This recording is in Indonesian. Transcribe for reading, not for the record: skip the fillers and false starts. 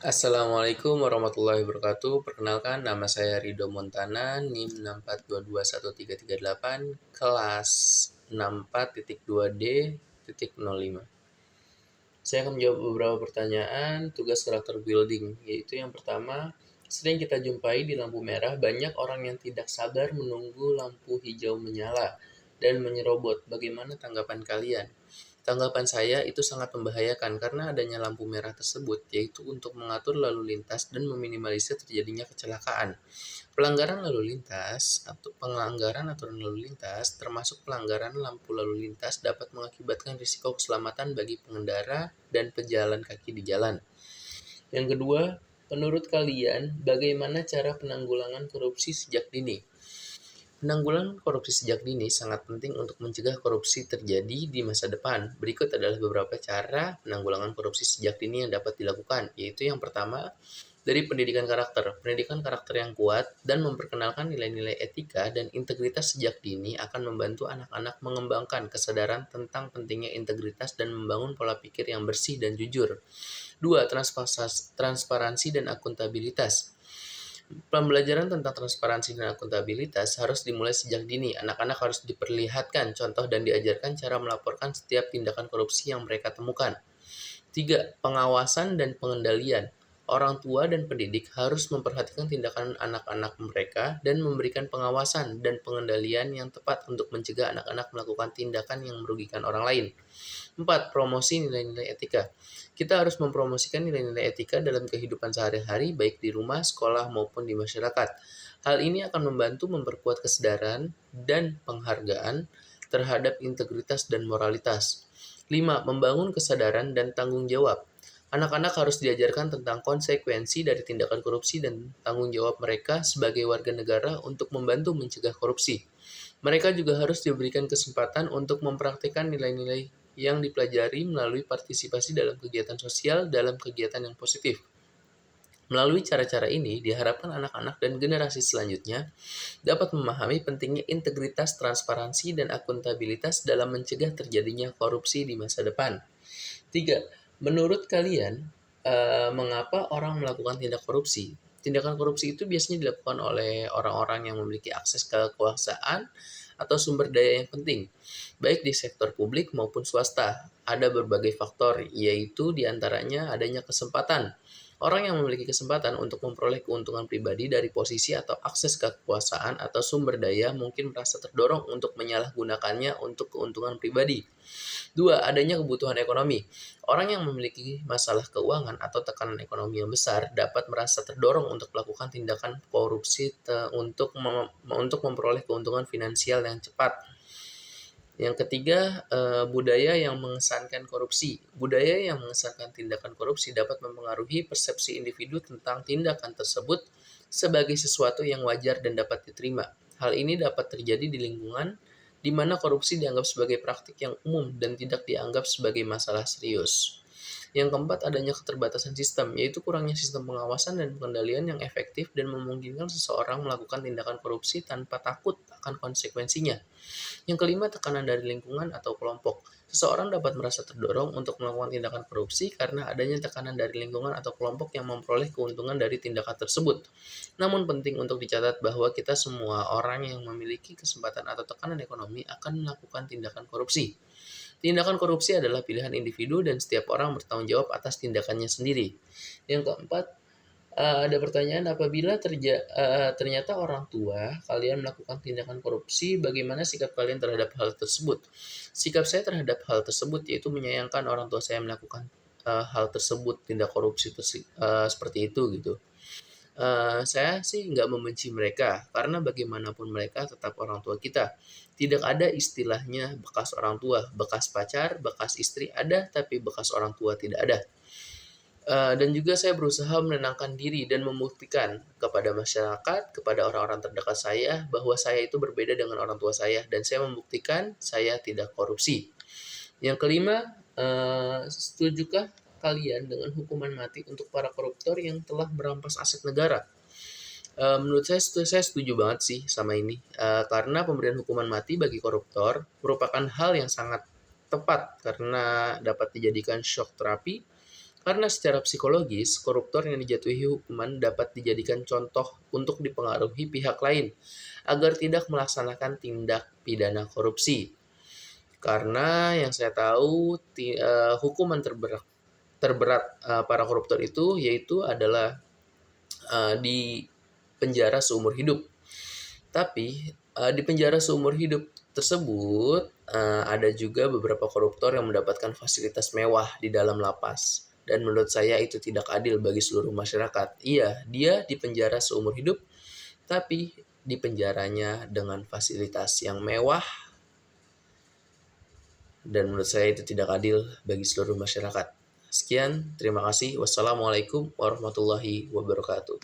Assalamualaikum warahmatullahi wabarakatuh. Perkenalkan, nama saya Rido Montana, NIM 6422138, kelas 64.2D.05. Saya akan menjawab beberapa pertanyaan tugas karakter building, yaitu yang pertama, sering kita jumpai di lampu merah banyak orang yang tidak sabar menunggu lampu hijau menyala dan menyerobot. Bagaimana tanggapan kalian? Tanggapan saya itu sangat membahayakan karena adanya lampu merah tersebut, yaitu untuk mengatur lalu lintas dan meminimalisir terjadinya kecelakaan. Pelanggaran aturan lalu lintas, termasuk pelanggaran lampu lalu lintas, dapat mengakibatkan risiko keselamatan bagi pengendara dan pejalan kaki di jalan. Yang kedua, menurut kalian, bagaimana cara penanggulangan korupsi sejak dini? Penanggulangan korupsi sejak dini sangat penting untuk mencegah korupsi terjadi di masa depan. Berikut adalah beberapa cara penanggulangan korupsi sejak dini yang dapat dilakukan, yaitu yang pertama, dari pendidikan karakter. Pendidikan karakter yang kuat dan memperkenalkan nilai-nilai etika dan integritas sejak dini akan membantu anak-anak mengembangkan kesadaran tentang pentingnya integritas dan membangun pola pikir yang bersih dan jujur. Dua, transparansi dan akuntabilitas. Pembelajaran tentang transparansi dan akuntabilitas harus dimulai sejak dini. Anak-anak harus diperlihatkan contoh dan diajarkan cara melaporkan setiap tindakan korupsi yang mereka temukan. 3. Pengawasan dan pengendalian. Orang tua dan pendidik harus memperhatikan tindakan anak-anak mereka dan memberikan pengawasan dan pengendalian yang tepat untuk mencegah anak-anak melakukan tindakan yang merugikan orang lain. 4. Promosi nilai-nilai etika. Kita harus mempromosikan nilai-nilai etika dalam kehidupan sehari-hari, baik di rumah, sekolah, maupun di masyarakat. Hal ini akan membantu memperkuat kesadaran dan penghargaan terhadap integritas dan moralitas. 5. Membangun kesadaran dan tanggung jawab. Anak-anak harus diajarkan tentang konsekuensi dari tindakan korupsi dan tanggung jawab mereka sebagai warga negara untuk membantu mencegah korupsi. Mereka juga harus diberikan kesempatan untuk mempraktikkan nilai-nilai yang dipelajari melalui partisipasi dalam kegiatan sosial dalam kegiatan yang positif. Melalui cara-cara ini, diharapkan anak-anak dan generasi selanjutnya dapat memahami pentingnya integritas, transparansi, dan akuntabilitas dalam mencegah terjadinya korupsi di masa depan. 3. Menurut kalian, mengapa orang melakukan tindak korupsi? Tindakan korupsi itu biasanya dilakukan oleh orang-orang yang memiliki akses ke kekuasaan atau sumber daya yang penting, baik di sektor publik maupun swasta. Ada berbagai faktor, yaitu diantaranya adanya kesempatan. Orang yang memiliki kesempatan untuk memperoleh keuntungan pribadi dari posisi atau akses ke kekuasaan atau sumber daya mungkin merasa terdorong untuk menyalahgunakannya untuk keuntungan pribadi. 2. Adanya kebutuhan ekonomi. Orang yang memiliki masalah keuangan atau tekanan ekonomi yang besar dapat merasa terdorong untuk melakukan tindakan korupsi untuk memperoleh keuntungan finansial yang cepat. Yang ketiga, budaya yang mengesankan korupsi. Budaya yang mengesankan tindakan korupsi dapat mempengaruhi persepsi individu tentang tindakan tersebut sebagai sesuatu yang wajar dan dapat diterima. Hal ini dapat terjadi di lingkungan di mana korupsi dianggap sebagai praktik yang umum dan tidak dianggap sebagai masalah serius. Yang keempat, adanya keterbatasan sistem, yaitu kurangnya sistem pengawasan dan pengendalian yang efektif dan memungkinkan seseorang melakukan tindakan korupsi tanpa takut akan konsekuensinya. Yang kelima, tekanan dari lingkungan atau kelompok. Seseorang dapat merasa terdorong untuk melakukan tindakan korupsi karena adanya tekanan dari lingkungan atau kelompok yang memperoleh keuntungan dari tindakan tersebut. Namun penting untuk dicatat bahwa kita semua orang yang memiliki kesempatan atau tekanan ekonomi akan melakukan tindakan korupsi. Tindakan korupsi adalah pilihan individu dan setiap orang bertanggung jawab atas tindakannya sendiri. Yang keempat, ada pertanyaan, apabila ternyata orang tua kalian melakukan tindakan korupsi, bagaimana sikap kalian terhadap hal tersebut? Sikap saya terhadap hal tersebut yaitu menyayangkan orang tua saya melakukan hal tersebut, tindak korupsi seperti itu gitu. Saya sih nggak membenci mereka, karena bagaimanapun mereka tetap orang tua kita. Tidak ada istilahnya bekas orang tua, bekas pacar, bekas istri ada, tapi bekas orang tua tidak ada. Dan juga saya berusaha menenangkan diri dan membuktikan kepada masyarakat, kepada orang-orang terdekat saya, bahwa saya itu berbeda dengan orang tua saya, dan saya membuktikan saya tidak korupsi. Yang kelima, setujukah kalian dengan hukuman mati untuk para koruptor yang telah merampas aset negara? Menurut saya setuju banget sih sama ini, karena pemberian hukuman mati bagi koruptor merupakan hal yang sangat tepat karena dapat dijadikan shock terapi Karena secara psikologis, koruptor yang dijatuhi hukuman dapat dijadikan contoh untuk dipengaruhi pihak lain agar tidak melaksanakan tindak pidana korupsi. Karena yang saya tahu hukuman terberat para koruptor itu yaitu adalah di penjara seumur hidup. Tapi di penjara seumur hidup tersebut ada juga beberapa koruptor yang mendapatkan fasilitas mewah di dalam lapas. Dan menurut saya itu tidak adil bagi seluruh masyarakat. Iya, dia di penjara seumur hidup, tapi di penjaranya dengan fasilitas yang mewah. Dan menurut saya itu tidak adil bagi seluruh masyarakat. Sekian, terima kasih. Wassalamualaikum warahmatullahi wabarakatuh.